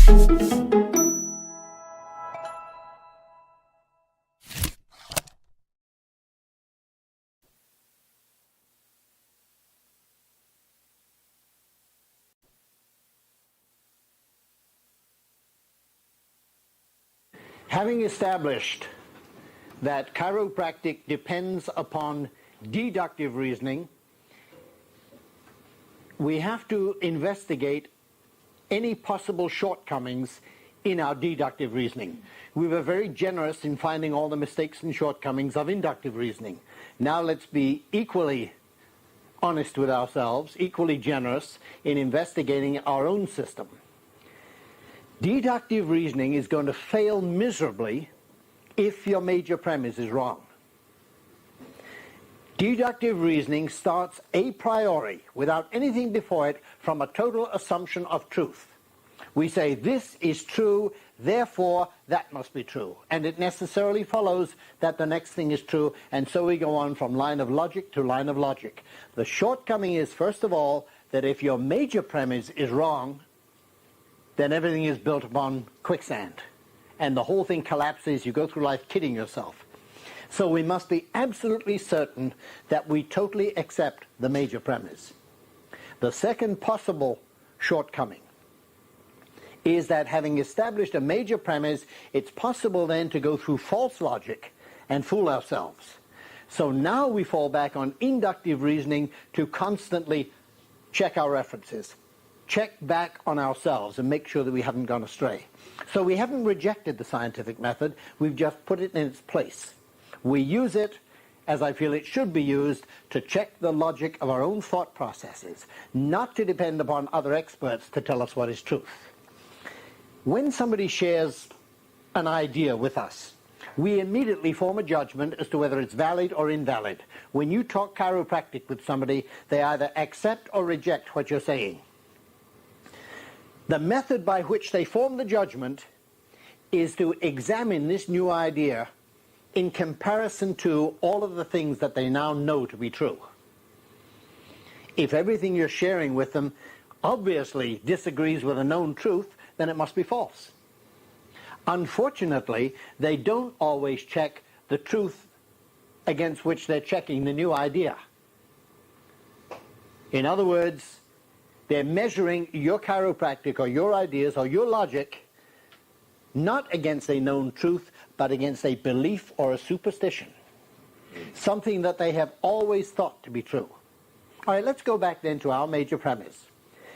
Having established that chiropractic depends upon deductive reasoning, we have to investigate any possible shortcomings in our deductive reasoning. We were very generous in finding all the mistakes and shortcomings of inductive reasoning. Now let's be equally honest with ourselves, equally generous in investigating our own system. Deductive reasoning is going to fail miserably if your major premise is wrong. Deductive reasoning starts a priori, without anything before it, from a total assumption of truth. We say, this is true, therefore that must be true. And it necessarily follows that the next thing is true, and so we go on from line of logic to line of logic. The shortcoming is, first of all, that if your major premise is wrong, then everything is built upon quicksand. And the whole thing collapses. You go through life kidding yourself. So we must be absolutely certain that we totally accept the major premise. The second possible shortcoming is that having established a major premise, it's possible then to go through false logic and fool ourselves. So now we fall back on inductive reasoning to constantly check our references, check back on ourselves and make sure that we haven't gone astray. So we haven't rejected the scientific method, we've just put it in its place. We use it, as I feel it should be used, to check the logic of our own thought processes, not to depend upon other experts to tell us what is truth. When somebody shares an idea with us, we immediately form a judgment as to whether it's valid or invalid. When you talk chiropractic with somebody, they either accept or reject what you're saying. The method by which they form the judgment is to examine this new idea in comparison to all of the things that they now know to be true. If everything you're sharing with them obviously disagrees with a known truth, then it must be false. Unfortunately, they don't always check the truth against which they're checking the new idea. In other words, they're measuring your chiropractic or your ideas or your logic not against a known truth, but against a belief or a superstition, something that they have always thought to be true. All right, let's go back then to our major premise.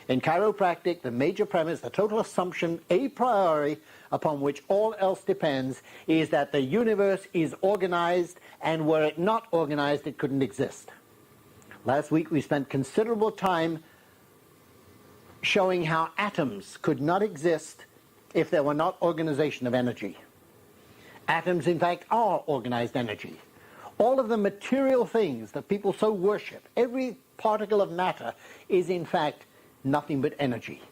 In chiropractic, the major premise, the total assumption a priori upon which all else depends, is that the universe is organized, and were it not organized, it couldn't exist. Last week we spent considerable time showing how atoms could not exist if there were not organization of energy. Atoms, in fact, are organized energy. All of the material things that people so worship, every particle of matter, is in fact nothing but energy.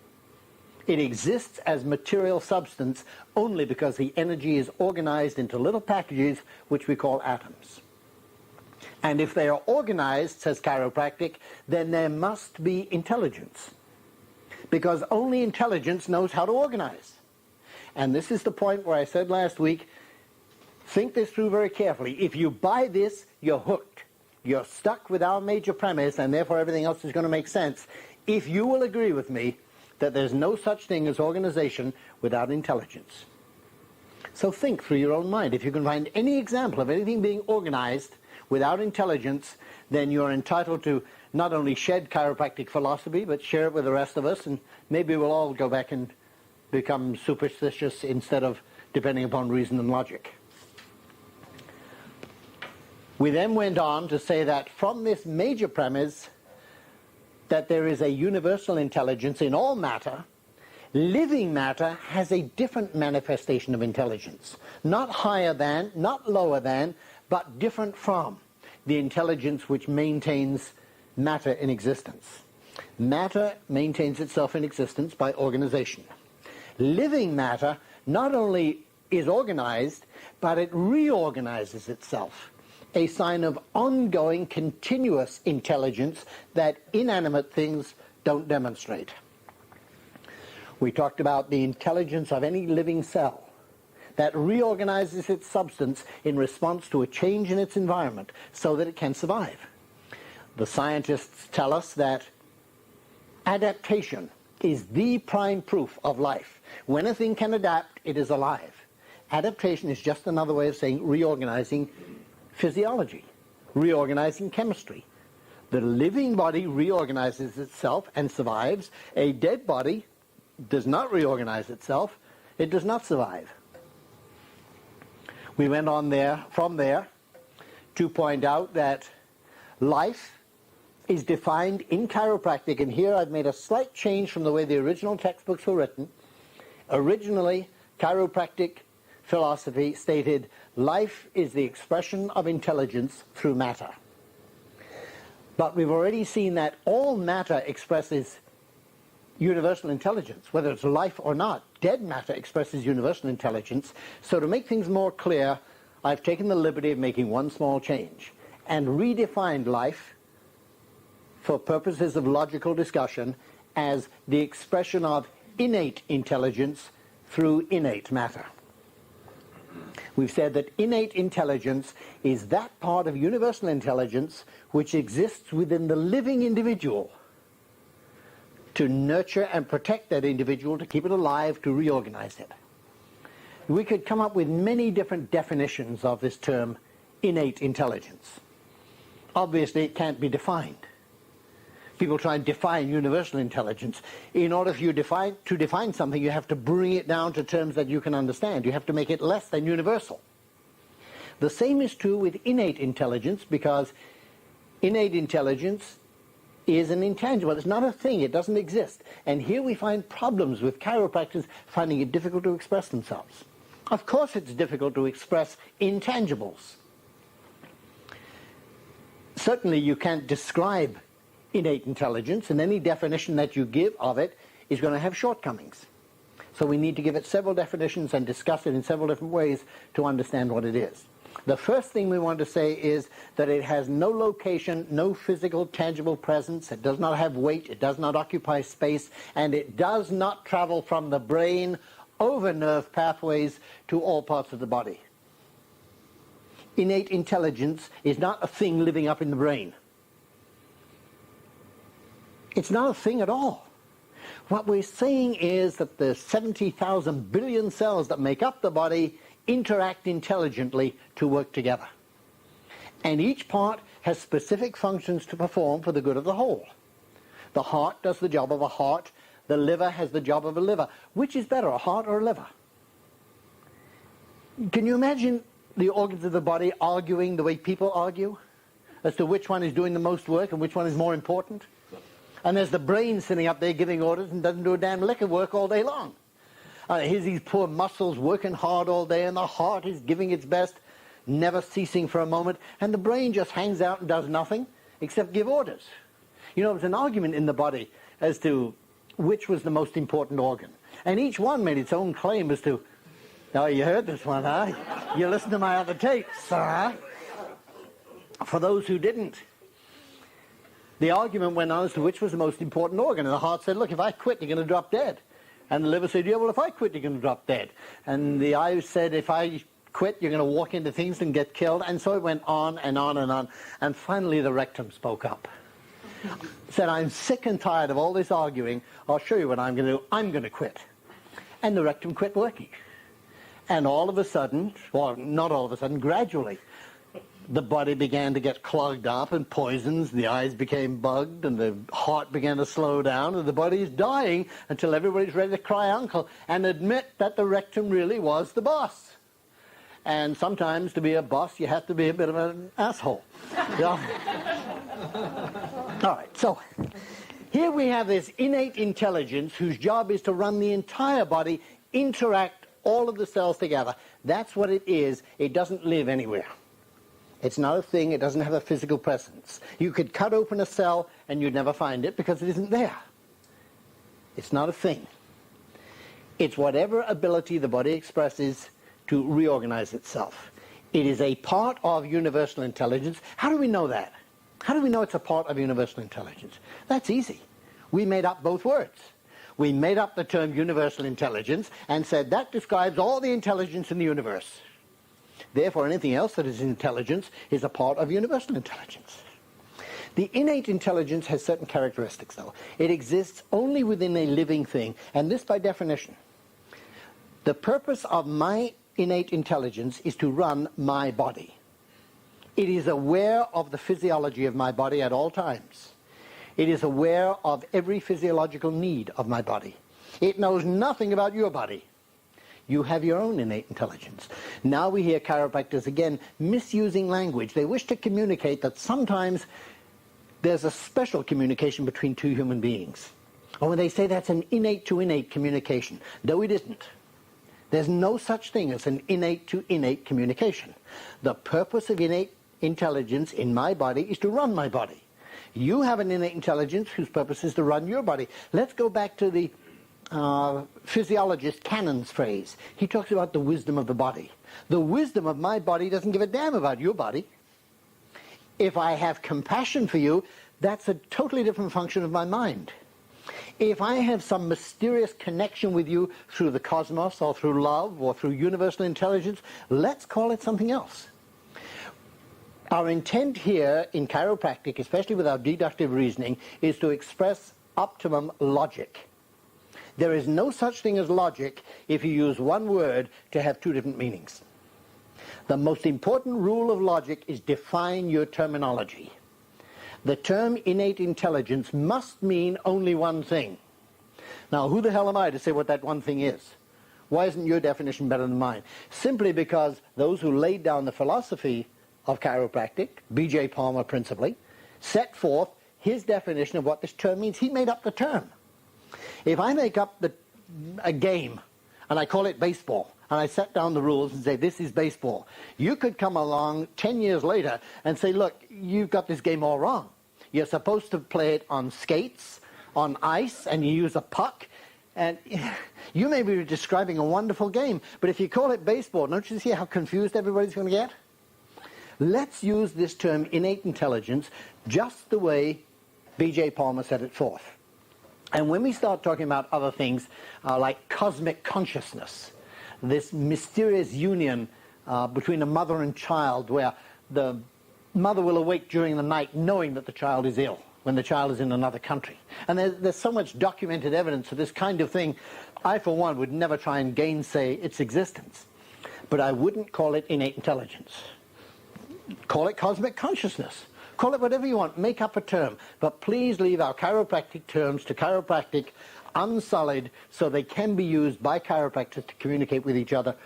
It exists as material substance only because the energy is organized into little packages which we call atoms. And if they are organized, says chiropractic, then there must be intelligence, because only intelligence knows how to organize. And this is the point where I said last week, think this through very carefully. If you buy this, you're hooked. You're stuck with our major premise, and therefore everything else is going to make sense, if you will agree with me that there's no such thing as organization without intelligence. So think through your own mind. If you can find any example of anything being organized without intelligence, then you're entitled to not only shed chiropractic philosophy, but share it with the rest of us, and maybe we'll all go back and become superstitious instead of depending upon reason and logic. We then went on to say that from this major premise that there is a universal intelligence in all matter, living matter has a different manifestation of intelligence. Not higher than, not lower than, but different from the intelligence which maintains matter in existence. Matter maintains itself in existence by organization. Living matter not only is organized, but it reorganizes itself, a sign of ongoing, continuous intelligence that inanimate things don't demonstrate. We talked about the intelligence of any living cell that reorganizes its substance in response to a change in its environment so that it can survive. The scientists tell us that adaptation is the prime proof of life. When a thing can adapt, it is alive. Adaptation is just another way of saying reorganizing physiology, reorganizing chemistry. The living body reorganizes itself and survives. A dead body does not reorganize itself. It does not survive. We went on from there to point out that life is defined in chiropractic, and here I've made a slight change from the way the original textbooks were written. Originally, chiropractic philosophy stated life is the expression of intelligence through matter. But we've already seen that all matter expresses universal intelligence, whether it's life or not. Dead matter expresses universal intelligence. So to make things more clear, I've taken the liberty of making one small change and redefined life for purposes of logical discussion as the expression of innate intelligence through innate matter. We've said that innate intelligence is that part of universal intelligence which exists within the living individual to nurture and protect that individual, to keep it alive, to reorganize it. We could come up with many different definitions of this term innate intelligence. Obviously, it can't be defined. People try and define universal intelligence. In order for you to define something, you have to bring it down to terms that you can understand. You have to make it less than universal. The same is true with innate intelligence, because innate intelligence is an intangible. It's not a thing. It doesn't exist. And here we find problems with chiropractors finding it difficult to express themselves. Of course it's difficult to express intangibles. Certainly you can't describe innate intelligence, and any definition that you give of it is going to have shortcomings. So we need to give it several definitions and discuss it in several different ways to understand what it is. The first thing we want to say is that it has no location, no physical, tangible presence. It does not have weight. It does not occupy space. And it does not travel from the brain over nerve pathways to all parts of the body. Innate intelligence is not a thing living up in the brain. It's not a thing at all. What we're saying is that the 70,000 billion cells that make up the body interact intelligently to work together. And each part has specific functions to perform for the good of the whole. The heart does the job of a heart. The liver has the job of a liver. Which is better, a heart or a liver? Can you imagine the organs of the body arguing the way people argue as to which one is doing the most work and which one is more important? And there's the brain sitting up there giving orders and doesn't do a damn lick of work all day long. Here's these poor muscles working hard all day, and the heart is giving its best, never ceasing for a moment, and the brain just hangs out and does nothing except give orders. You know, there's an argument in the body as to which was the most important organ. And each one made its own claim as to, oh, you heard this one, huh? You listened to my other tapes, huh? For those who didn't, the argument went on as to which was the most important organ. And the heart said, look, if I quit, you're going to drop dead. And the liver said, yeah, well, if I quit, you're going to drop dead. And the eyes said, if I quit, you're going to walk into things and get killed. And so it went on and on and on. And finally, the rectum spoke up. Said, I'm sick and tired of all this arguing. I'll show you what I'm going to do. I'm going to quit. And the rectum quit working. And all of a sudden, well, not all of a sudden, gradually, the body began to get clogged up and poisons, the eyes became bugged, and the heart began to slow down, and the body is dying until everybody's ready to cry uncle and admit that the rectum really was the boss. And sometimes to be a boss, you have to be a bit of an asshole. Yeah. All right, so here we have this innate intelligence whose job is to run the entire body, interact all of the cells together. That's what it is. It doesn't live anywhere. It's not a thing. It doesn't have a physical presence. You could cut open a cell and you'd never find it because it isn't there. It's not a thing. It's whatever ability the body expresses to reorganize itself. It is a part of universal intelligence. How do we know that? How do we know it's a part of universal intelligence? That's easy. We made up both words. We made up the term universal intelligence and said that describes all the intelligence in the universe. Therefore, anything else that is intelligence is a part of universal intelligence. The innate intelligence has certain characteristics, though. It exists only within a living thing, and this by definition. The purpose of my innate intelligence is to run my body. It is aware of the physiology of my body at all times. It is aware of every physiological need of my body. It knows nothing about your body. You have your own innate intelligence. Now we hear chiropractors again misusing language. They wish to communicate that sometimes there's a special communication between two human beings. Or when they say that's an innate to innate communication. No, it isn't. There's no such thing as an innate to innate communication. The purpose of innate intelligence in my body is to run my body. You have an innate intelligence whose purpose is to run your body. Let's go back to the physiologist Cannon's phrase. He talks about the wisdom of the body. The wisdom of my body doesn't give a damn about your body. If I have compassion for you, that's a totally different function of my mind. If I have some mysterious connection with you through the cosmos or through love or through universal intelligence, let's call it something else. Our intent here in chiropractic, especially with our deductive reasoning, is to express optimum logic. There is no such thing as logic if you use one word to have two different meanings. The most important rule of logic is define your terminology. The term innate intelligence must mean only one thing. Now, who the hell am I to say what that one thing is? Why isn't your definition better than mine? Simply because those who laid down the philosophy of chiropractic, B.J. Palmer principally, set forth his definition of what this term means. He made up the term. If I make up a game and I call it baseball, and I set down the rules and say this is baseball, you could come along 10 years later and say, look, you've got this game all wrong. You're supposed to play it on skates, on ice, and you use a puck, and you may be describing a wonderful game, but if you call it baseball, don't you see how confused everybody's going to get? Let's use this term innate intelligence just the way B.J. Palmer set it forth. And when we start talking about other things like cosmic consciousness, this mysterious union between a mother and child where the mother will awake during the night knowing that the child is ill when the child is in another country. And there's so much documented evidence of this kind of thing. I, for one, would never try and gainsay its existence. But I wouldn't call it innate intelligence. Call it cosmic consciousness. Call it whatever you want. Make up a term. But please leave our chiropractic terms to chiropractic unsullied so they can be used by chiropractors to communicate with each other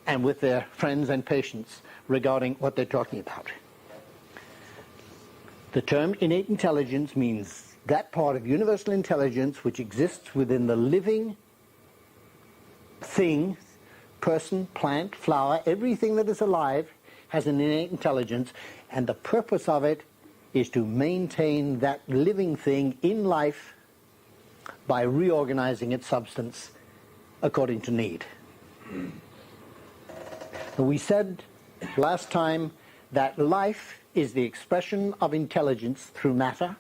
and with their friends and patients regarding what they're talking about. The term innate intelligence means that part of universal intelligence which exists within the living thing, person, plant, flower, everything that is alive has an innate intelligence, and the purpose of it is to maintain that living thing in life by reorganizing its substance according to need. We said last time that life is the expression of intelligence through matter.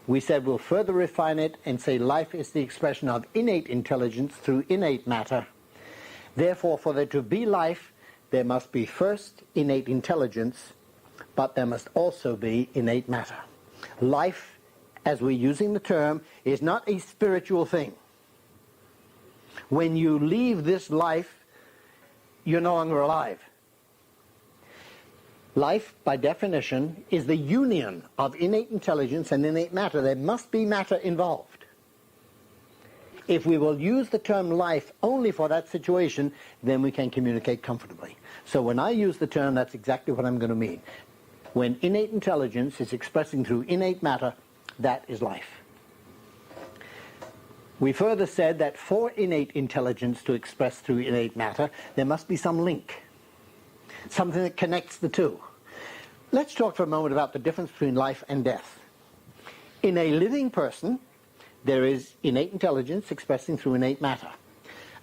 We said we'll further refine it and say life is the expression of innate intelligence through innate matter. Therefore, for there to be life, there must be first innate intelligence, but there must also be innate matter. Life, as we're using the term, is not a spiritual thing. When you leave this life, you're no longer alive. Life, by definition, is the union of innate intelligence and innate matter. There must be matter involved. If we will use the term life only for that situation, then we can communicate comfortably. So when I use the term, that's exactly what I'm going to mean. When innate intelligence is expressing through innate matter, that is life. We further said that for innate intelligence to express through innate matter, there must be some link, something that connects the two. Let's talk for a moment about the difference between life and death. In a living person, there is innate intelligence expressing through innate matter.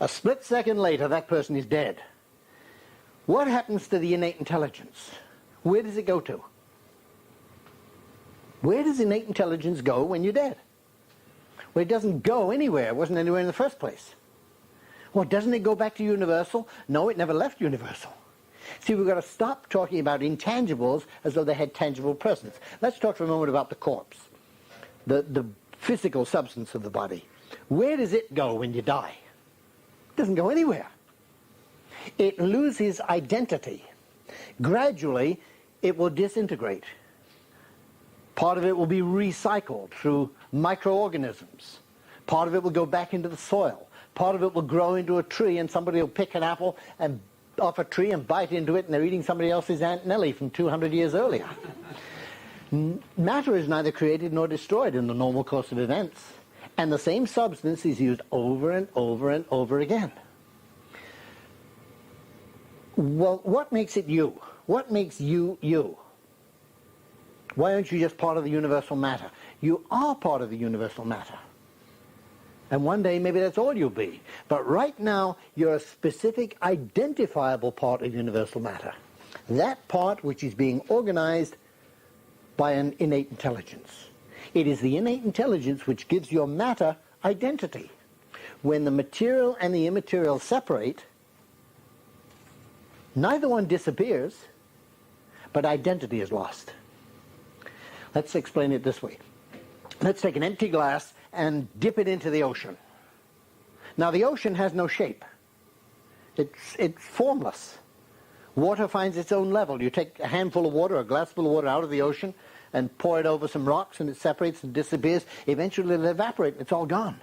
A split second later, that person is dead. What happens to the innate intelligence? Where does it go to? Where does innate intelligence go when you're dead? Well, it doesn't go anywhere. It wasn't anywhere in the first place. Well, doesn't it go back to universal? No, it never left universal. See, we've got to stop talking about intangibles as though they had tangible presence. Let's talk for a moment about the corpse, the physical substance of the body. Where does it go when you die? It doesn't go anywhere. It loses identity. Gradually, it will disintegrate. Part of it will be recycled through microorganisms. Part of it will go back into the soil. Part of it will grow into a tree, and somebody will pick an apple and off a tree and bite into it, and they're eating somebody else's Aunt Nellie from 200 years earlier. Matter is neither created nor destroyed in the normal course of events, and the same substance is used over and over and over again. Well, what makes it you? What makes you you? Why aren't you just part of the universal matter? You are part of the universal matter. And one day maybe that's all you'll be. But right now you're a specific identifiable part of universal matter. That part which is being organized by an innate intelligence. It is the innate intelligence which gives your matter identity. When the material and the immaterial separate, neither one disappears, but identity is lost. Let's explain it this way. Let's take an empty glass and dip it into the ocean. Now the ocean has no shape. It's formless. Water finds its own level. You take a handful of water, a glass full of water out of the ocean and pour it over some rocks and it separates and disappears. Eventually it'll evaporate and it's all gone.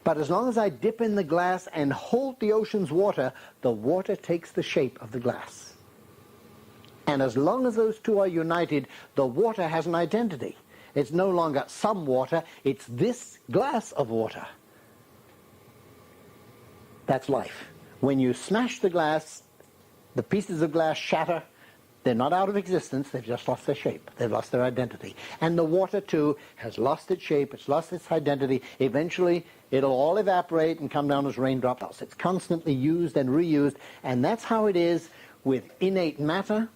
But as long as I dip in the glass and hold the ocean's water, the water takes the shape of the glass. And as long as those two are united, the water has an identity. It's no longer some water, it's this glass of water. That's life. When you smash the glass, the pieces of glass shatter. They're not out of existence, they've just lost their shape. They've lost their identity. And the water, too, has lost its shape, it's lost its identity. Eventually, it'll all evaporate and come down as raindrops. It's constantly used and reused, and that's how it is with innate matter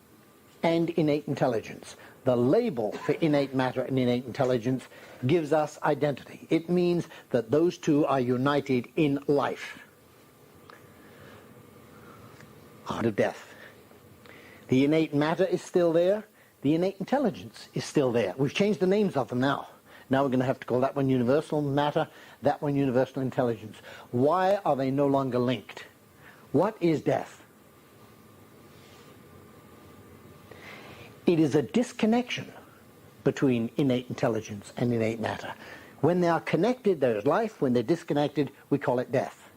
and innate intelligence. The label for innate matter and innate intelligence gives us identity. It means that those two are united in life. Out of death. The innate matter is still there. The innate intelligence is still there. We've changed the names of them now. Now we're going to have to call that one universal matter, that one universal intelligence. Why are they no longer linked? What is death? It is a disconnection between innate intelligence and innate matter. When they are connected, there is life. When they're disconnected, we call it death.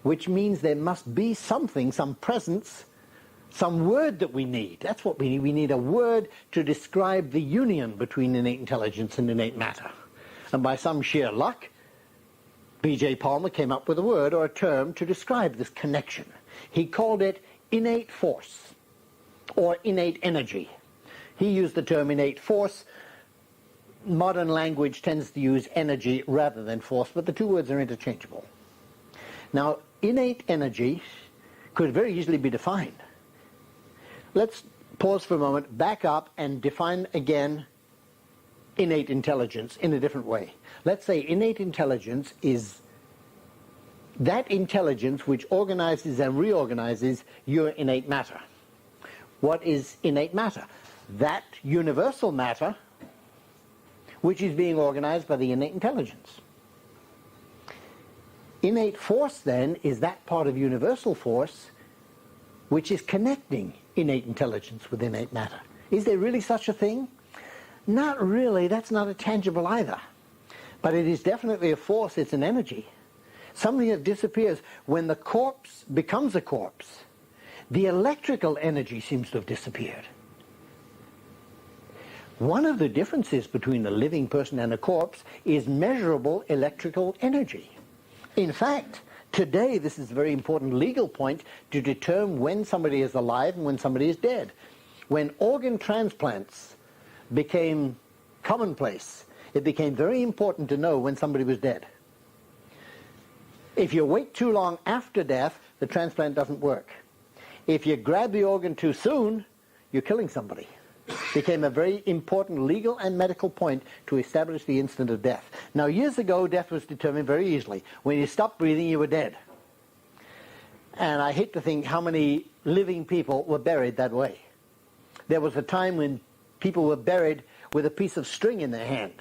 Which means there must be something, some presence, some word that we need. That's what we need. We need a word to describe the union between innate intelligence and innate matter. And by some sheer luck, B.J. Palmer came up with a word or a term to describe this connection. He called it innate force or innate energy. He used the term innate force. Modern language tends to use energy rather than force, but the two words are interchangeable. Now, innate energy could very easily be defined. Let's pause for a moment, back up, and define again innate intelligence in a different way. Let's say innate intelligence is that intelligence which organizes and reorganizes your innate matter. What is innate matter? That universal matter which is being organized by the innate intelligence. Innate force, then, is that part of universal force which is connecting innate intelligence with innate matter. Is there really such a thing? Not really. That's not a tangible either. But it is definitely a force. It's an energy. Something that disappears. When the corpse becomes a corpse, the electrical energy seems to have disappeared. One of the differences between a living person and a corpse is measurable electrical energy. In fact, today this is a very important legal point to determine when somebody is alive and when somebody is dead. When organ transplants became commonplace, it became very important to know when somebody was dead. If you wait too long after death, the transplant doesn't work. If you grab the organ too soon, you're killing somebody. became a very important legal and medical point to establish the instant of death. Now, years ago, death was determined very easily. When you stopped breathing, you were dead. And I hate to think how many living people were buried that way. There was a time when people were buried with a piece of string in their hand.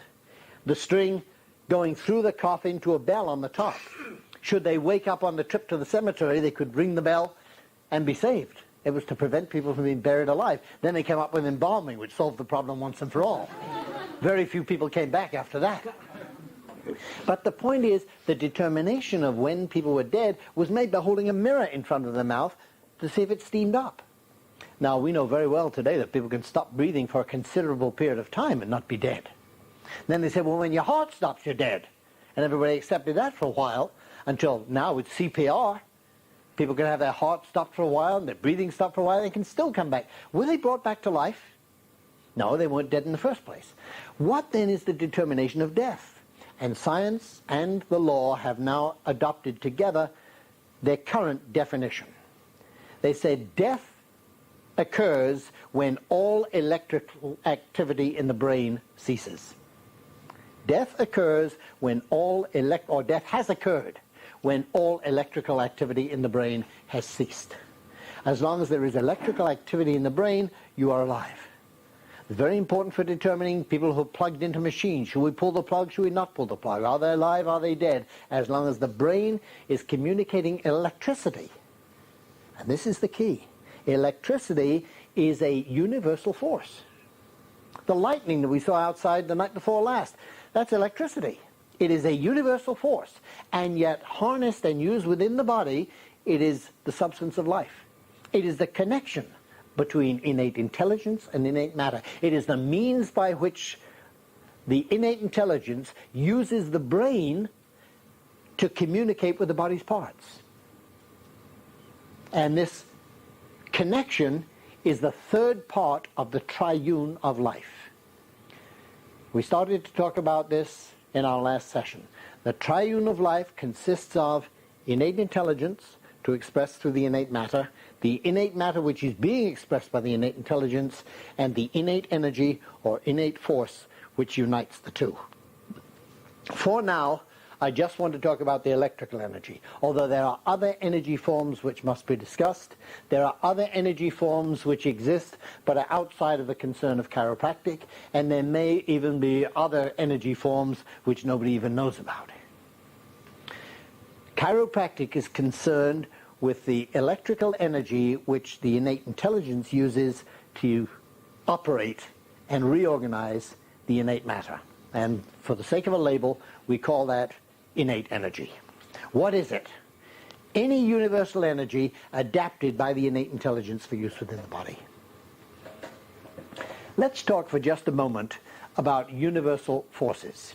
The string going through the coffin to a bell on the top. Should they wake up on the trip to the cemetery, they could ring the bell and be saved. It was to prevent people from being buried alive. Then they came up with embalming, which solved the problem once and for all. Very few people came back after that. But the point is, the determination of when people were dead was made by holding a mirror in front of their mouth to see if it steamed up. Now, we know very well today that people can stop breathing for a considerable period of time and not be dead. Then they said, well, when your heart stops, you're dead. And everybody accepted that for a while, until now with CPR. People can have their heart stopped for a while and their breathing stopped for a while, they can still come back. Were they brought back to life? No, they weren't dead in the first place. What then is the determination of death? And science and the law have now adopted together their current definition. They said death occurs when all electrical activity in the brain ceases. Death occurs when death has occurred when all electrical activity in the brain has ceased. As long as there is electrical activity in the brain, you are alive. It's very important for determining people who are plugged into machines. Should we pull the plug? Should we not pull the plug? Are they alive? Are they dead? As long as the brain is communicating electricity. And this is the key. Electricity is a universal force. The lightning that we saw outside the night before last, that's electricity. It is a universal force, and yet harnessed and used within the body, it is the substance of life. It is the connection between innate intelligence and innate matter. It is the means by which the innate intelligence uses the brain to communicate with the body's parts. And this connection is the third part of the Triune of Life. We started to talk about this in our last session. The Triune of Life consists of innate intelligence to express through the innate matter, the innate matter which is being expressed by the innate intelligence, and the innate energy or innate force which unites the two. For now, I just want to talk about the electrical energy. Although there are other energy forms which must be discussed, there are other energy forms which exist but are outside of the concern of chiropractic, and there may even be other energy forms which nobody even knows about. Chiropractic is concerned with the electrical energy which the innate intelligence uses to operate and reorganize the innate matter. And for the sake of a label, we call that innate energy. What is it? Any universal energy adapted by the innate intelligence for use within the body. Let's talk for just a moment about universal forces.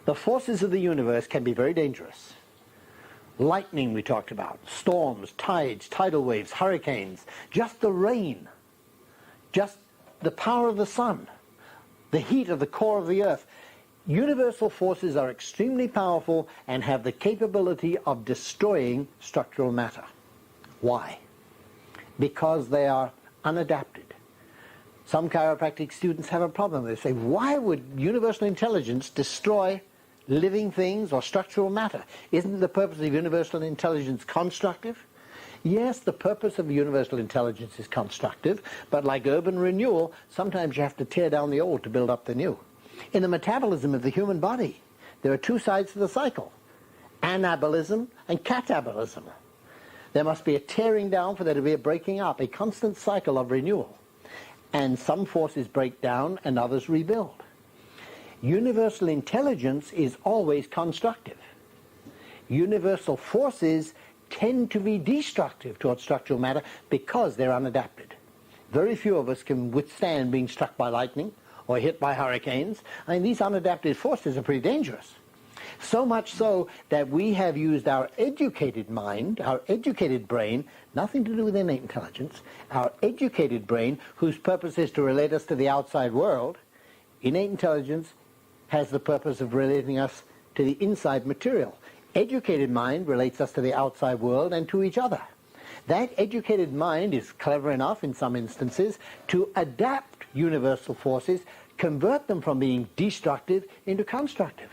The forces of the universe can be very dangerous. Lightning we talked about, storms, tides, tidal waves, hurricanes, just the rain, just the power of the sun, the heat of the core of the earth. Universal forces are extremely powerful and have the capability of destroying structural matter. Why? Because they are unadapted. Some chiropractic students have a problem. They say, why would universal intelligence destroy living things or structural matter? Isn't the purpose of universal intelligence constructive? Yes, the purpose of universal intelligence is constructive, but like urban renewal, sometimes you have to tear down the old to build up the new. In the metabolism of the human body, there are two sides to the cycle, anabolism and catabolism. There must be a tearing down for there to be a breaking up, a constant cycle of renewal. And some forces break down and others rebuild. Universal intelligence is always constructive. Universal forces tend to be destructive towards structural matter because they're unadapted. Very few of us can withstand being struck by lightning or hit by hurricanes. I mean, these unadapted forces are pretty dangerous. So much so that we have used our educated mind, our educated brain, nothing to do with innate intelligence, our educated brain, whose purpose is to relate us to the outside world. Innate intelligence has the purpose of relating us to the inside material. Educated mind relates us to the outside world and to each other. That educated mind is clever enough in some instances to adapt universal forces, convert them from being destructive into constructive.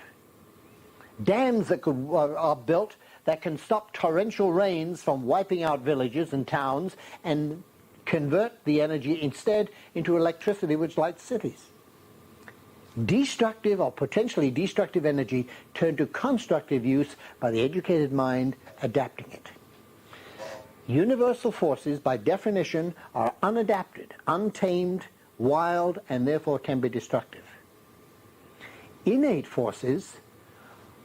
Dams that are built that can stop torrential rains from wiping out villages and towns and convert the energy instead into electricity which lights cities. Destructive or potentially destructive energy turned to constructive use by the educated mind adapting it. Universal forces, by definition, are unadapted, untamed, wild, and therefore can be destructive. Innate forces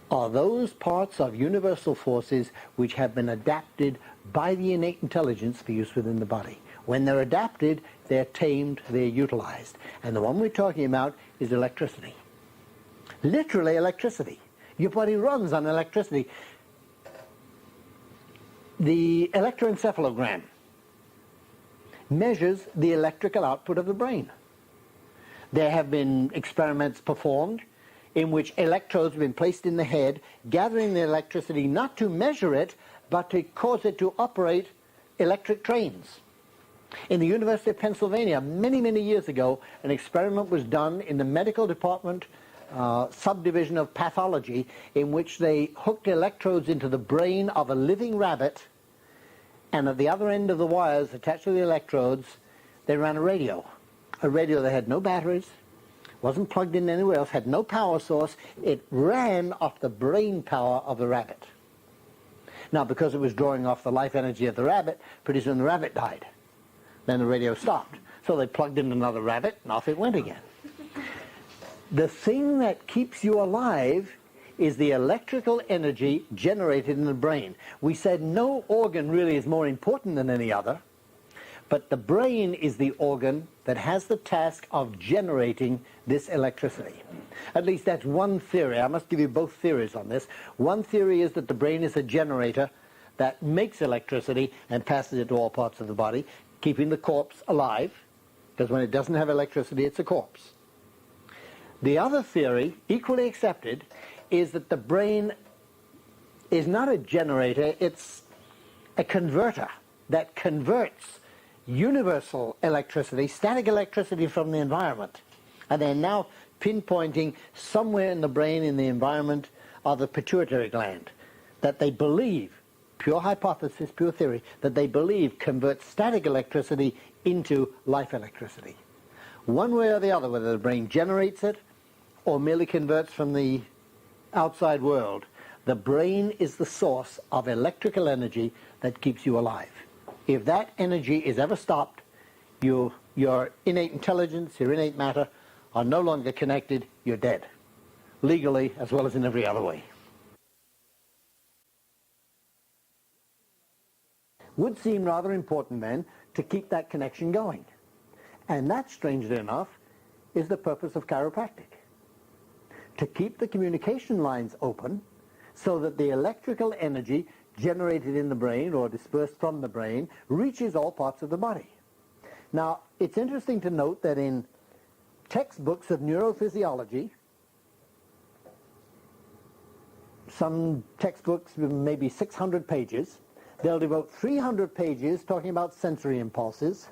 are those parts of universal forces which have been adapted by the innate intelligence for use within the body. When they're adapted, they're tamed, they're utilized. And the one we're talking about is electricity. Literally electricity. Your body runs on electricity. The electroencephalogram measures the electrical output of the brain. There have been experiments performed in which electrodes have been placed in the head, gathering the electricity not to measure it, but to cause it to operate electric trains. In the University of Pennsylvania, many, many years ago, an experiment was done in the medical department subdivision of pathology in which they hooked electrodes into the brain of a living rabbit, and at the other end of the wires attached to the electrodes, they ran a radio that had no batteries, wasn't plugged in anywhere else, had no power source. It ran off the brain power of the rabbit. Now, because it was drawing off the life energy of the rabbit, pretty soon the rabbit died. Then the radio stopped. So they plugged in another rabbit, and off it went again. The thing that keeps you alive is the electrical energy generated in the brain. We said no organ really is more important than any other, but the brain is the organ that has the task of generating this electricity. At least that's one theory. I must give you both theories on this. One theory is that the brain is a generator that makes electricity and passes it to all parts of the body, keeping the corpse alive, because when it doesn't have electricity, it's a corpse. The other theory, equally accepted, is that the brain is not a generator, it's a converter that converts universal electricity, static electricity from the environment. And they're now pinpointing somewhere in the brain, in the environment, of the pituitary gland, that they believe, pure hypothesis, pure theory, that they believe converts static electricity into life electricity. One way or the other, whether the brain generates it or merely converts from the outside world, the brain is the source of electrical energy that keeps you alive. If that energy is ever stopped, your innate intelligence, your innate matter are no longer connected, you're dead. Legally as well as in every other way. Would seem rather important then to keep that connection going. And that, strangely enough, is the purpose of chiropractic. To keep the communication lines open so that the electrical energy generated in the brain or dispersed from the brain reaches all parts of the body. Now, it's interesting to note that in textbooks of neurophysiology, some textbooks, maybe 600 pages, they'll devote 300 pages talking about sensory impulses,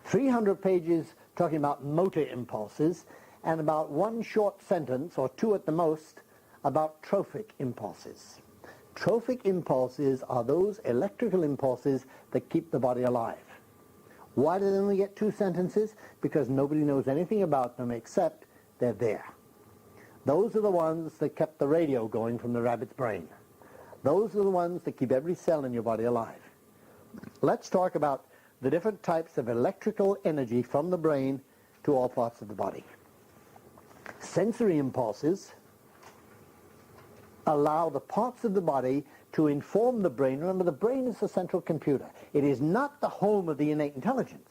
300 pages talking about motor impulses, and about one short sentence, or two at the most, about trophic impulses. Trophic impulses are those electrical impulses that keep the body alive. Why do they only get two sentences? Because nobody knows anything about them except they're there. Those are the ones that kept the radio going from the rabbit's brain. Those are the ones that keep every cell in your body alive. Let's talk about the different types of electrical energy from the brain to all parts of the body. Sensory impulses allow the parts of the body to inform the brain. Remember, the brain is the central computer. It is not the home of the innate intelligence.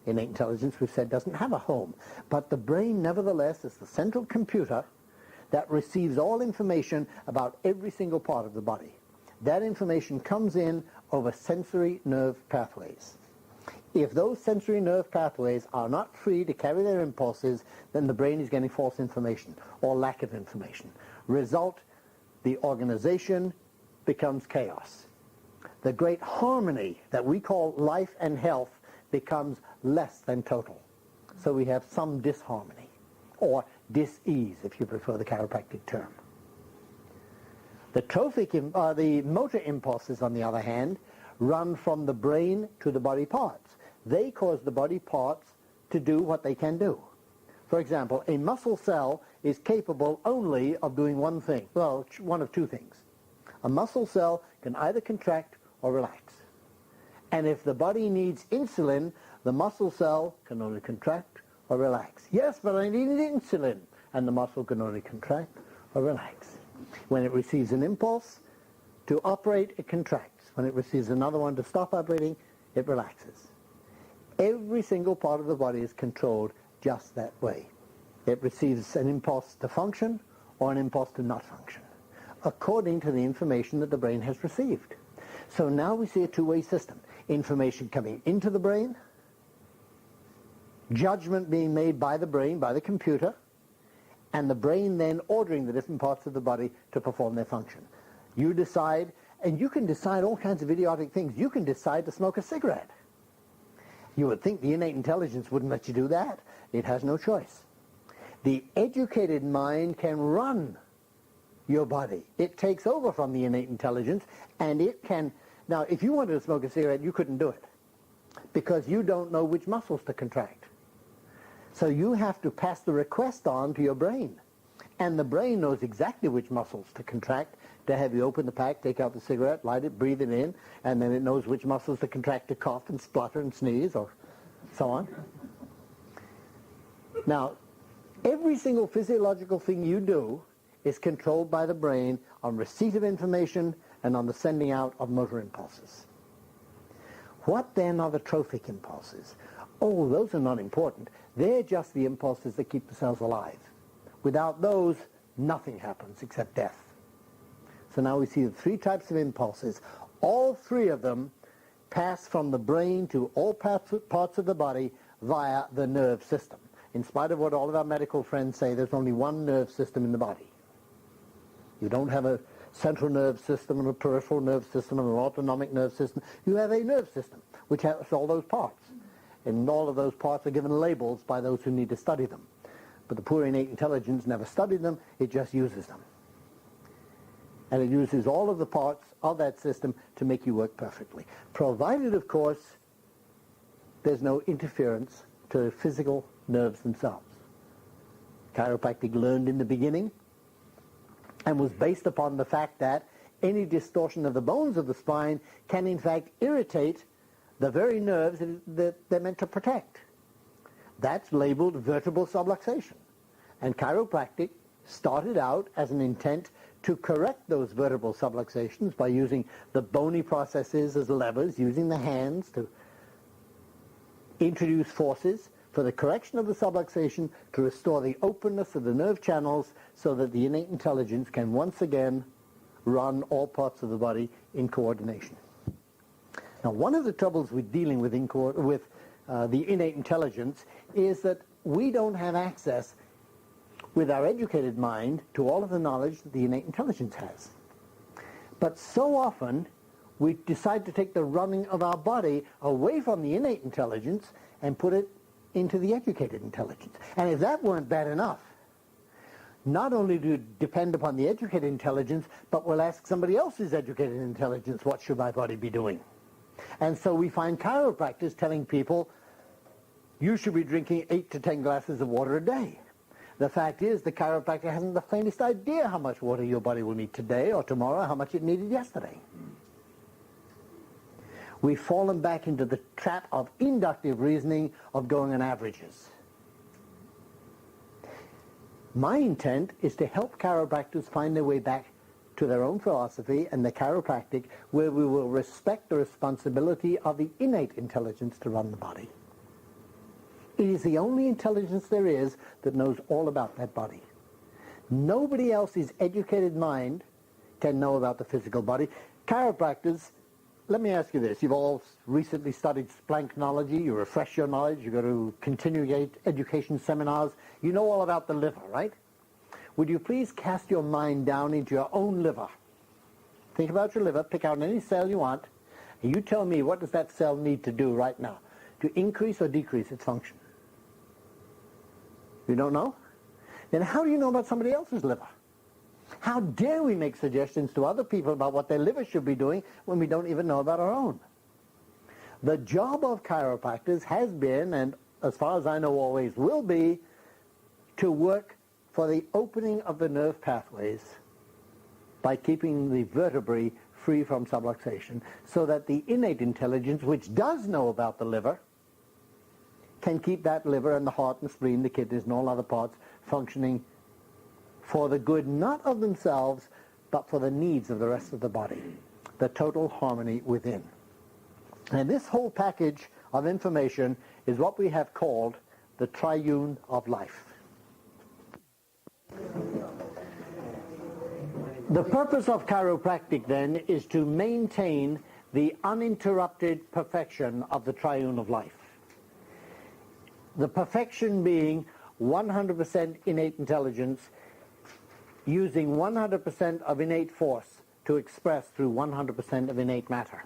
Innate intelligence, we've said, doesn't have a home. But the brain, nevertheless, is the central computer that receives all information about every single part of the body. That information comes in over sensory nerve pathways. If those sensory nerve pathways are not free to carry their impulses, then the brain is getting false information or lack of information. Result, the organization becomes chaos. The great harmony that we call life and health becomes less than total. so we have some disharmony, or dis-ease if you prefer the chiropractic term. The motor impulses, on the other hand, run from the brain to the body parts. They cause the body parts to do what they can do. For example, a muscle cell is capable only of doing one thing. Well, one of two things. A muscle cell can either contract or relax. And if the body needs insulin, the muscle cell can only contract or relax. Yes, but I need insulin. And the muscle can only contract or relax. When it receives an impulse to operate, it contracts. When it receives another one to stop operating, it relaxes. Every single part of the body is controlled just that way. It receives an impulse to function or an impulse to not function, according to the information that the brain has received. So now we see a two-way system. Information coming into the brain, judgment being made by the brain, by the computer, and the brain then ordering the different parts of the body to perform their function. You decide, and you can decide all kinds of idiotic things. You can decide to smoke a cigarette. You would think the innate intelligence wouldn't let you do that. It has no choice. The educated mind can run your body. It takes over from the innate intelligence, and it can... Now, if you wanted to smoke a cigarette, you couldn't do it, because you don't know which muscles to contract. So you have to pass the request on to your brain. And the brain knows exactly which muscles to contract to have you open the pack, take out the cigarette, light it, breathe it in, and then it knows which muscles to contract to cough and splutter and sneeze or so on. Now, every single physiological thing you do is controlled by the brain on receipt of information and on the sending out of motor impulses. What then are the trophic impulses? Oh, those are not important. They're just the impulses that keep the cells alive. Without those, nothing happens except death. So now we see the three types of impulses. All three of them pass from the brain to all parts of the body via the nerve system. In spite of what all of our medical friends say, there's only one nerve system in the body. You don't have a central nerve system and a peripheral nerve system and an autonomic nerve system. You have a nerve system which has all those parts. And all of those parts are given labels by those who need to study them. But the poor innate intelligence never studied them, it just uses them. And it uses all of the parts of that system to make you work perfectly. Provided, of course, there's no interference to the physical nerves themselves. Chiropractic learned in the beginning and was based upon the fact that any distortion of the bones of the spine can in fact irritate the very nerves that they're meant to protect. That's labeled vertebral subluxation. And chiropractic started out as an intent to correct those vertebral subluxations by using the bony processes as levers, using the hands to introduce forces for the correction of the subluxation to restore the openness of the nerve channels so that the innate intelligence can once again run all parts of the body in coordination. Now, one of the troubles with dealing with the innate intelligence is that we don't have access with our educated mind to all of the knowledge that the innate intelligence has. But so often, we decide to take the running of our body away from the innate intelligence and put it into the educated intelligence. And if that weren't bad enough, not only do we depend upon the educated intelligence, but we'll ask somebody else's educated intelligence, what should my body be doing? And so we find chiropractors telling people, you should be drinking 8 to 10 glasses of water a day. The fact is, the chiropractor hasn't the faintest idea how much water your body will need today or tomorrow, how much it needed yesterday. We've fallen back into the trap of inductive reasoning of going on averages. My intent is to help chiropractors find their way back to their own philosophy and the chiropractic, where we will respect the responsibility of the innate intelligence to run the body. It is the only intelligence there is that knows all about that body. Nobody else's educated mind can know about the physical body. Chiropractors, let me ask you this. You've all recently studied splanknology. You refresh your knowledge. You go to continuing education seminars. You know all about the liver, right? Would you please cast your mind down into your own liver? Think about your liver. Pick out any cell you want. And you tell me, what does that cell need to do right now to increase or decrease its function? You don't know? Then how do you know about somebody else's liver? How dare we make suggestions to other people about what their liver should be doing when we don't even know about our own? The job of chiropractors has been, and as far as I know always will be, to work for the opening of the nerve pathways by keeping the vertebrae free from subluxation, so that the innate intelligence, which does know about the liver, can keep that liver and the heart and spleen, the kidneys and all other parts functioning for the good not of themselves, but for the needs of the rest of the body, the total harmony within. And this whole package of information is what we have called the Triune of Life. The purpose of chiropractic, then, is to maintain the uninterrupted perfection of the Triune of Life. The perfection being 100% innate intelligence using 100% of innate force to express through 100% of innate matter.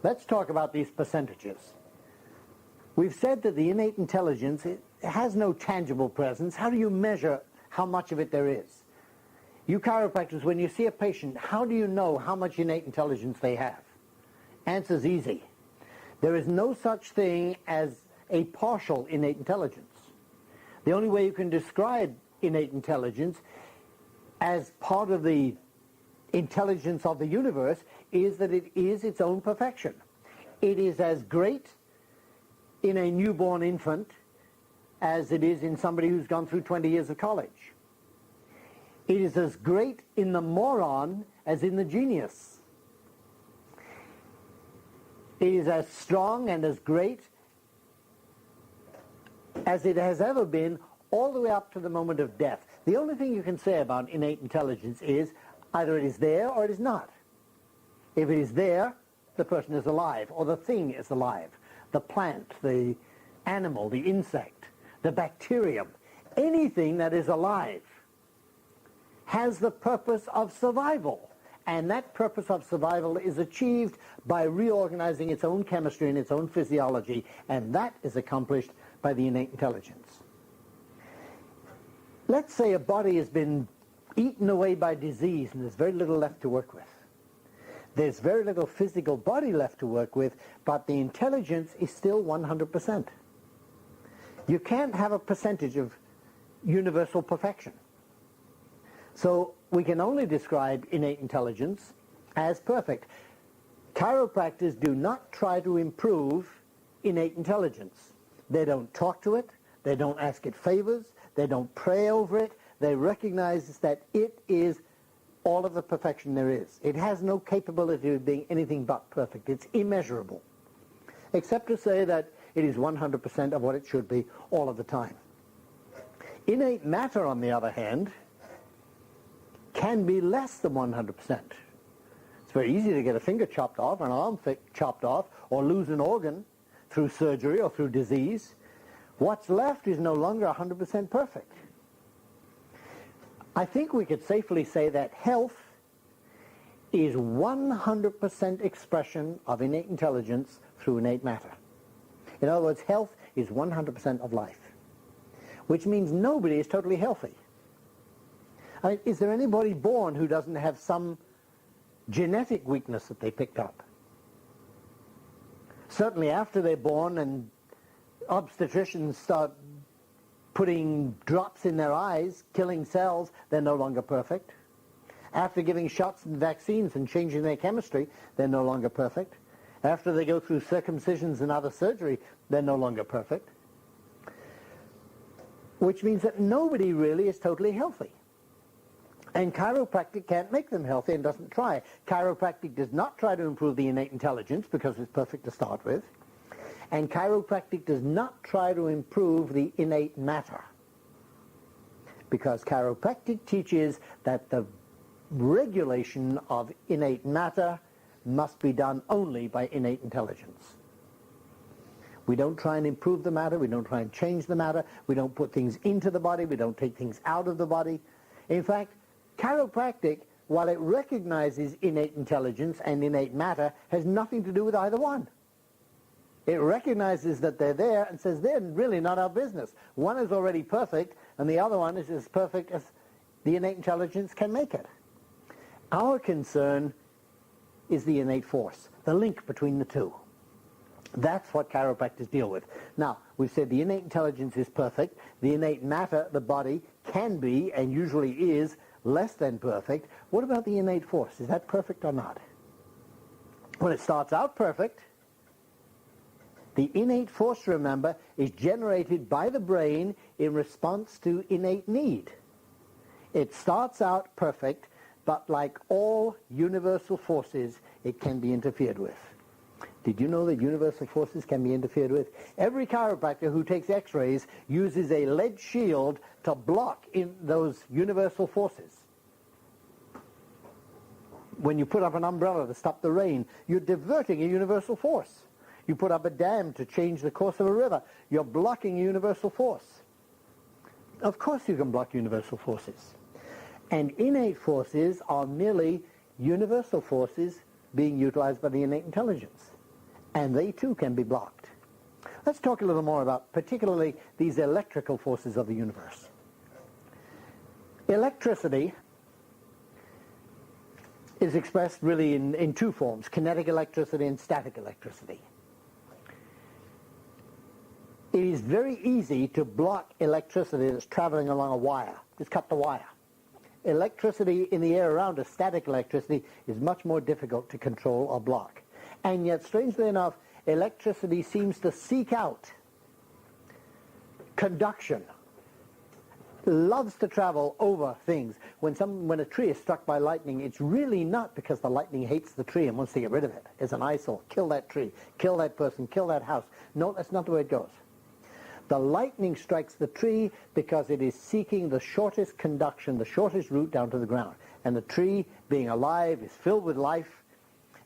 Let's talk about these percentages. We've said that the innate intelligence, it has no tangible presence. How do you measure how much of it there is? You chiropractors, when you see a patient, how do you know how much innate intelligence they have? Answer's easy. There is no such thing as a partial innate intelligence. The only way you can describe innate intelligence as part of the intelligence of the universe is that it is its own perfection. It is as great in a newborn infant as it is in somebody who's gone through 20 years of college. It is as great in the moron as in the genius. It is as strong and as great as it has ever been all the way up to the moment of death. The only thing you can say about innate intelligence is either it is there or it is not. If it is there, the person is alive, or the thing is alive. The plant, the animal, the insect, the bacterium, anything that is alive has the purpose of survival. And that purpose of survival is achieved by reorganizing its own chemistry and its own physiology, and that is accomplished by the innate intelligence. Let's say a body has been eaten away by disease and there's very little left to work with. There's very little physical body left to work with, but the intelligence is still 100%. You can't have a percentage of universal perfection. So we can only describe innate intelligence as perfect. Chiropractors do not try to improve innate intelligence. They don't talk to it, they don't ask it favors, they don't pray over it, they recognize that it is all of the perfection there is. It has no capability of being anything but perfect. It's immeasurable, except to say that it is 100% of what it should be all of the time. Innate matter, on the other hand, can be less than 100%. It's very easy to get a finger chopped off, an arm chopped off, or lose an organ through surgery or through disease. What's left is no longer 100% perfect. I think we could safely say that health is 100% expression of innate intelligence through innate matter. In other words, health is 100% of life, which means nobody is totally healthy. I mean, is there anybody born who doesn't have some genetic weakness that they picked up? Certainly after they're born and obstetricians start putting drops in their eyes, killing cells, they're no longer perfect. After giving shots and vaccines and changing their chemistry, they're no longer perfect. After they go through circumcisions and other surgery, they're no longer perfect. Which means that nobody really is totally healthy. And chiropractic can't make them healthy and doesn't try. Chiropractic does not try to improve the innate intelligence because it's perfect to start with. And chiropractic does not try to improve the innate matter, because chiropractic teaches that the regulation of innate matter must be done only by innate intelligence. We don't try and improve the matter, we don't try and change the matter, we don't put things into the body, we don't take things out of the body. In fact, chiropractic, while it recognizes innate intelligence and innate matter, has nothing to do with either one. It recognizes that they're there and says they're really not our business. One is already perfect, and the other one is as perfect as the innate intelligence can make it. Our concern is the innate force, the link between the two. That's what chiropractors deal with. Now, we've said the innate intelligence is perfect. The innate matter, the body, can be, and usually is, less than perfect. What about the innate force? Is that perfect or not? When it starts out perfect, the innate force, remember, is generated by the brain in response to innate need. It starts out perfect, but like all universal forces, it can be interfered with. Did you know that universal forces can be interfered with? Every chiropractor who takes x-rays uses a lead shield to block in those universal forces. When you put up an umbrella to stop the rain, you're diverting a universal force. You put up a dam to change the course of a river, you're blocking a universal force. Of course you can block universal forces. And innate forces are merely universal forces being utilized by the innate intelligence. And they too can be blocked. Let's talk a little more about particularly these electrical forces of the universe. Electricity is expressed really in two forms, kinetic electricity and static electricity. It is very easy to block electricity that's traveling along a wire. Just cut the wire. Electricity in the air around us, static electricity, is much more difficult to control or block. And yet, strangely enough, electricity seems to seek out conduction, loves to travel over things. When a tree is struck by lightning, it's really not because the lightning hates the tree and wants to get rid of it. It's an eyesore. Kill that tree, kill that person, kill that house. No, that's not the way it goes. The lightning strikes the tree because it is seeking the shortest conduction, the shortest route down to the ground. And the tree, being alive, is filled with life.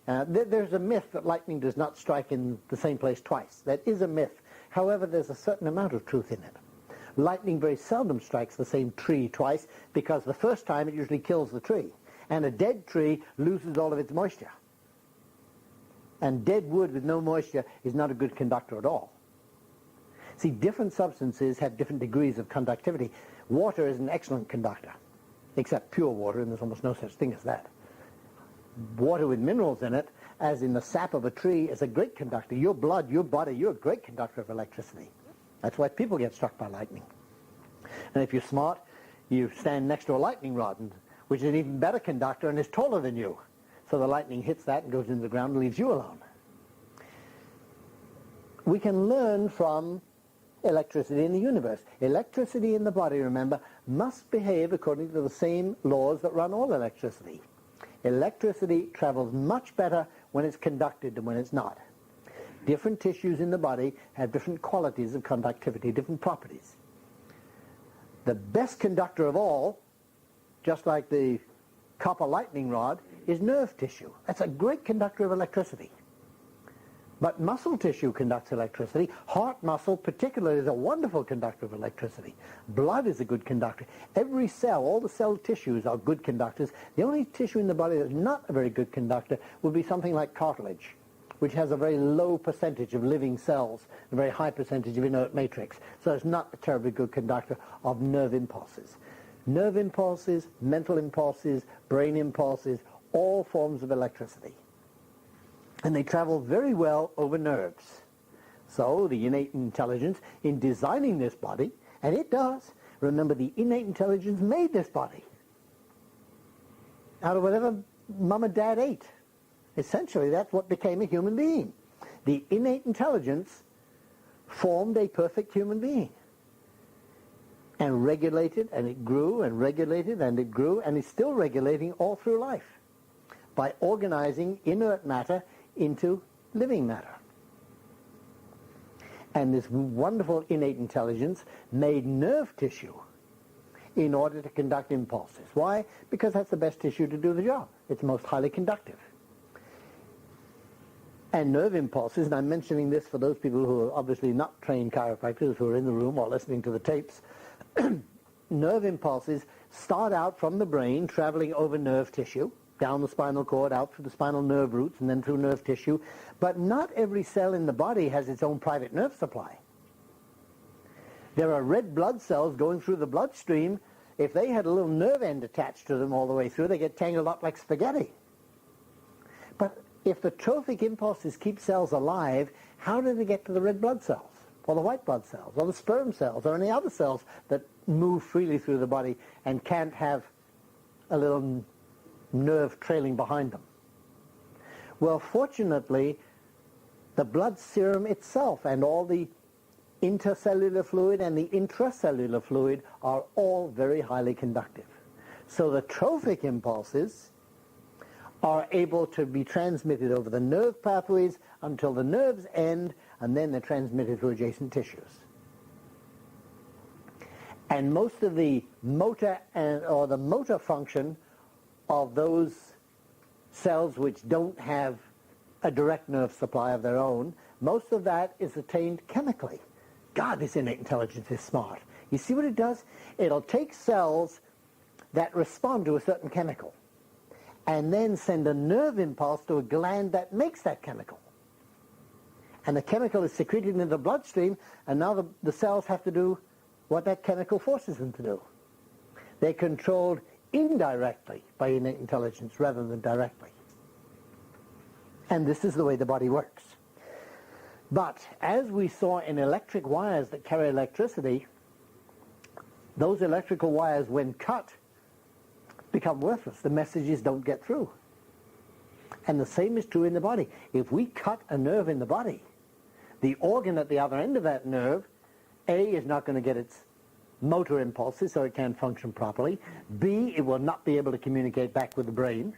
There's a myth that lightning does not strike in the same place twice. That is a myth. However, there's a certain amount of truth in it. Lightning very seldom strikes the same tree twice because the first time it usually kills the tree. And a dead tree loses all of its moisture. And dead wood with no moisture is not a good conductor at all. See, different substances have different degrees of conductivity. Water is an excellent conductor, except pure water, and there's almost no such thing as that. Water with minerals in it, as in the sap of a tree, is a great conductor. Your blood, your body, you're a great conductor of electricity. That's why people get struck by lightning. And if you're smart, you stand next to a lightning rod, which is an even better conductor and is taller than you. So the lightning hits that and goes into the ground and leaves you alone. We can learn from electricity in the universe. Electricity in the body, remember, must behave according to the same laws that run all electricity. Electricity travels much better when it's conducted than when it's not. Different tissues in the body have different qualities of conductivity, different properties. The best conductor of all, just like the copper lightning rod, is nerve tissue. That's a great conductor of electricity. But muscle tissue conducts electricity. Heart muscle particularly is a wonderful conductor of electricity. Blood is a good conductor. Every cell, all the cell tissues are good conductors. The only tissue in the body that's not a very good conductor would be something like cartilage, which has a very low percentage of living cells, a very high percentage of inert matrix. So it's not a terribly good conductor of nerve impulses. Nerve impulses, mental impulses, brain impulses, all forms of electricity. And they travel very well over nerves. So the innate intelligence in designing this body, and it does, remember the innate intelligence made this body out of whatever mom and dad ate. Essentially, that's what became a human being. The innate intelligence formed a perfect human being and regulated, and it grew and regulated, and it grew, and is still regulating all through life by organizing inert matter into living matter. And this wonderful innate intelligence made nerve tissue in order to conduct impulses. Why? Because that's the best tissue to do the job. It's most highly conductive. And nerve impulses, and I'm mentioning this for those people who are obviously not trained chiropractors who are in the room or listening to the tapes, nerve impulses start out from the brain traveling over nerve tissue, down the spinal cord, out through the spinal nerve roots, and then through nerve tissue. But not every cell in the body has its own private nerve supply. There are red blood cells going through the bloodstream. If they had a little nerve end attached to them all the way through, they get tangled up like spaghetti. But if the trophic impulses keep cells alive, how do they get to the red blood cells, or the white blood cells, or the sperm cells, or any other cells that move freely through the body and can't have a little nerve trailing behind them? Well, fortunately, the blood serum itself and all the intercellular fluid and the intracellular fluid are all very highly conductive. So the trophic impulses are able to be transmitted over the nerve pathways until the nerves end, and then they're transmitted through adjacent tissues. And most of the motor or the motor function of those cells which don't have a direct nerve supply of their own, most of that is attained chemically. God, this innate intelligence is smart. You see what it does? It'll take cells that respond to a certain chemical and then send a nerve impulse to a gland that makes that chemical. And the chemical is secreted into the bloodstream, and now the cells have to do what that chemical forces them to do. They're controlled indirectly by innate intelligence rather than directly. And this is the way the body works. But as we saw in electric wires that carry electricity, those electrical wires, when cut, become worthless. The messages don't get through. And the same is true in the body. If we cut a nerve in the body, the organ at the other end of that nerve, A, is not going to get its motor impulses so it can't function properly. B, it will not be able to communicate back with the brain.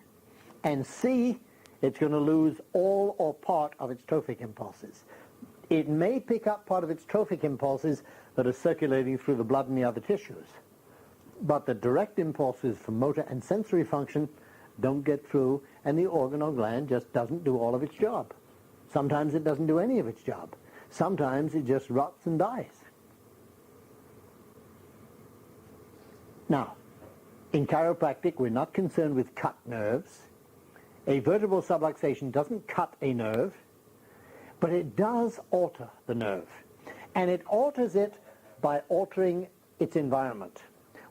And C, it's going to lose all or part of its trophic impulses. It may pick up part of its trophic impulses that are circulating through the blood and the other tissues, but the direct impulses from motor and sensory function don't get through, and the organ or gland just doesn't do all of its job. Sometimes it doesn't do any of its job. Sometimes it just rots and dies. Now, in chiropractic, we're not concerned with cut nerves. A vertebral subluxation doesn't cut a nerve, but it does alter the nerve. And it alters it by altering its environment.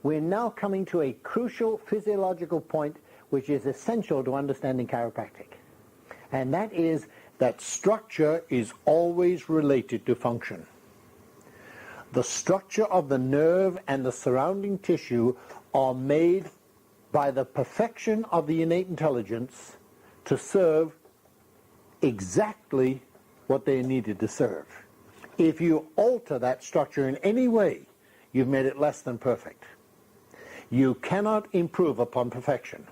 We're now coming to a crucial physiological point which is essential to understanding chiropractic. And that is that structure is always related to function. The structure of the nerve and the surrounding tissue are made by the perfection of the innate intelligence to serve exactly what they needed to serve. If you alter that structure in any way, you've made it less than perfect. You cannot improve upon perfection.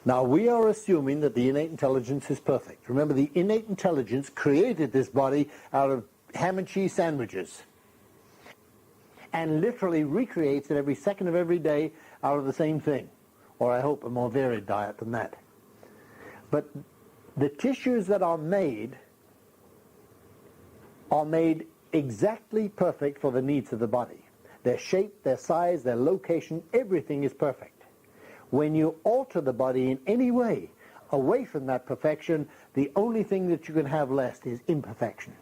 Now, we are assuming that the innate intelligence is perfect. Remember, the innate intelligence created this body out of ham and cheese sandwiches and literally recreates it every second of every day out of the same thing, or I hope a more varied diet than that. But the tissues that are made exactly perfect for the needs of the body. Their shape, their size, their location, everything is perfect. When you alter the body in any way away from that perfection, the only thing that you can have left is imperfection.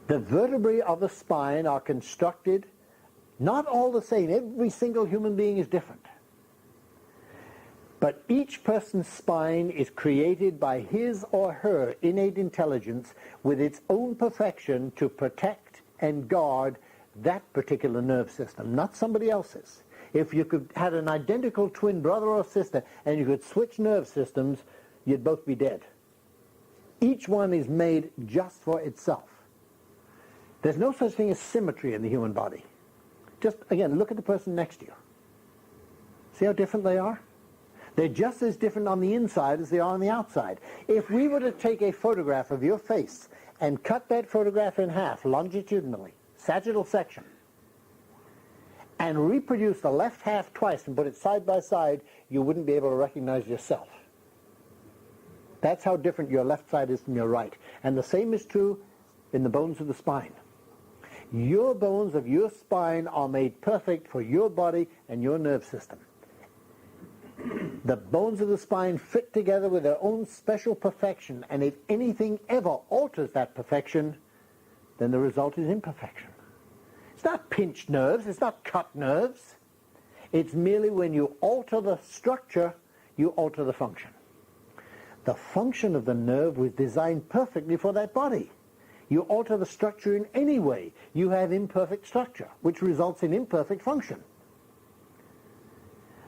The vertebrae of the spine are constructed not all the same. Every single human being is different. But each person's spine is created by his or her innate intelligence with its own perfection to protect and guard that particular nerve system, not somebody else's. If you had an identical twin brother or sister and you could switch nerve systems, you'd both be dead. Each one is made just for itself. There's no such thing as symmetry in the human body. Just, again, look at the person next to you. See how different they are? They're just as different on the inside as they are on the outside. If we were to take a photograph of your face and cut that photograph in half longitudinally, sagittal section, and reproduce the left half twice and put it side by side, you wouldn't be able to recognize yourself. That's how different your left side is from your right. And the same is true in the bones of the spine. Your bones of your spine are made perfect for your body and your nerve system. The bones of the spine fit together with their own special perfection, and if anything ever alters that perfection, then the result is imperfection. It's not pinched nerves, it's not cut nerves. It's merely when you alter the structure, you alter the function. The function of the nerve was designed perfectly for that body. You alter the structure in any way, you have imperfect structure, which results in imperfect function.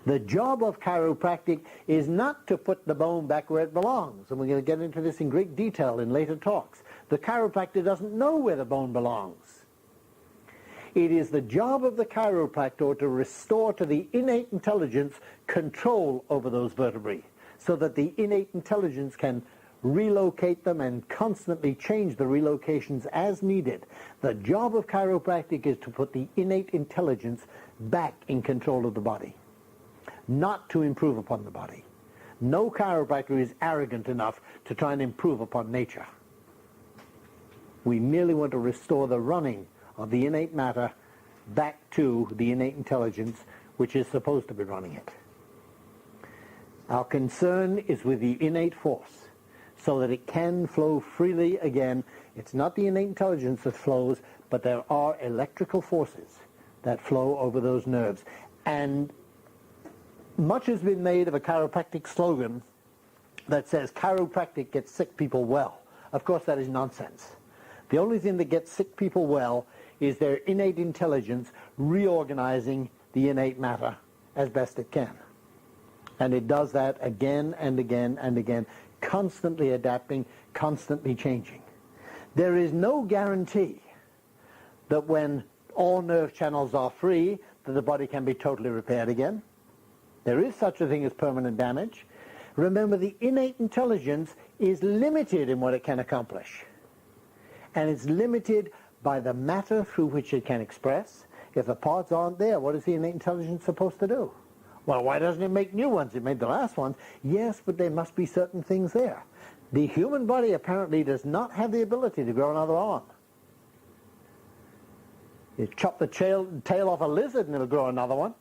The job of chiropractic is not to put the bone back where it belongs, and we're going to get into this in great detail in later talks. The chiropractor doesn't know where the bone belongs. It is the job of the chiropractor to restore to the innate intelligence control over those vertebrae, so that the innate intelligence can relocate them and constantly change the relocations as needed. The job of chiropractic is to put the innate intelligence back in control of the body, not to improve upon the body. No chiropractor is arrogant enough to try and improve upon nature. We merely want to restore the running of the innate matter back to the innate intelligence which is supposed to be running it. Our concern is with the innate force, so that it can flow freely again. It's not the innate intelligence that flows, but there are electrical forces that flow over those nerves. And much has been made of a chiropractic slogan that says chiropractic gets sick people well. Of course, that is nonsense. The only thing that gets sick people well is their innate intelligence reorganizing the innate matter as best it can. And it does that again and again and again, constantly adapting, constantly changing. There is no guarantee that when all nerve channels are free, that the body can be totally repaired again. There is such a thing as permanent damage. Remember, the innate intelligence is limited in what it can accomplish. And it's limited by the matter through which it can express. If the parts aren't there, what is the innate intelligence supposed to do? Well, why doesn't it make new ones? It made the last ones. Yes, but there must be certain things there. The human body apparently does not have the ability to grow another arm. You chop the tail off a lizard and it'll grow another one.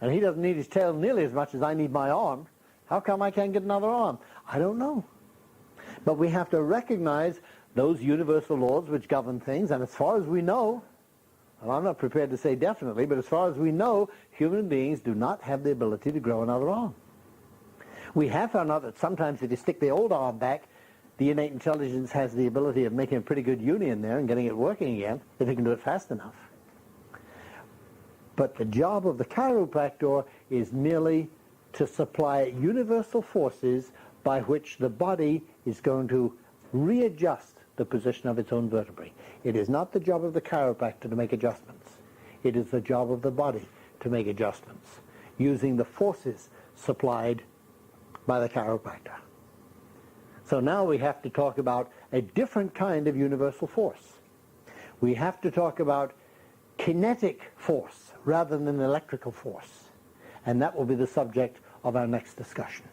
And he doesn't need his tail nearly as much as I need my arm. How come I can't get another arm? I don't know. But we have to recognize those universal laws which govern things, and as far as we know, well, I'm not prepared to say definitely, but as far as we know, human beings do not have the ability to grow another arm. We have found out that sometimes if you stick the old arm back, the innate intelligence has the ability of making a pretty good union there and getting it working again, if you can do it fast enough. But the job of the chiropractor is merely to supply universal forces by which the body is going to readjust the position of its own vertebrae. It is not the job of the chiropractor to make adjustments. It is the job of the body to make adjustments using the forces supplied by the chiropractor. So now we have to talk about a different kind of universal force. We have to talk about kinetic force rather than electrical force. And that will be the subject of our next discussion.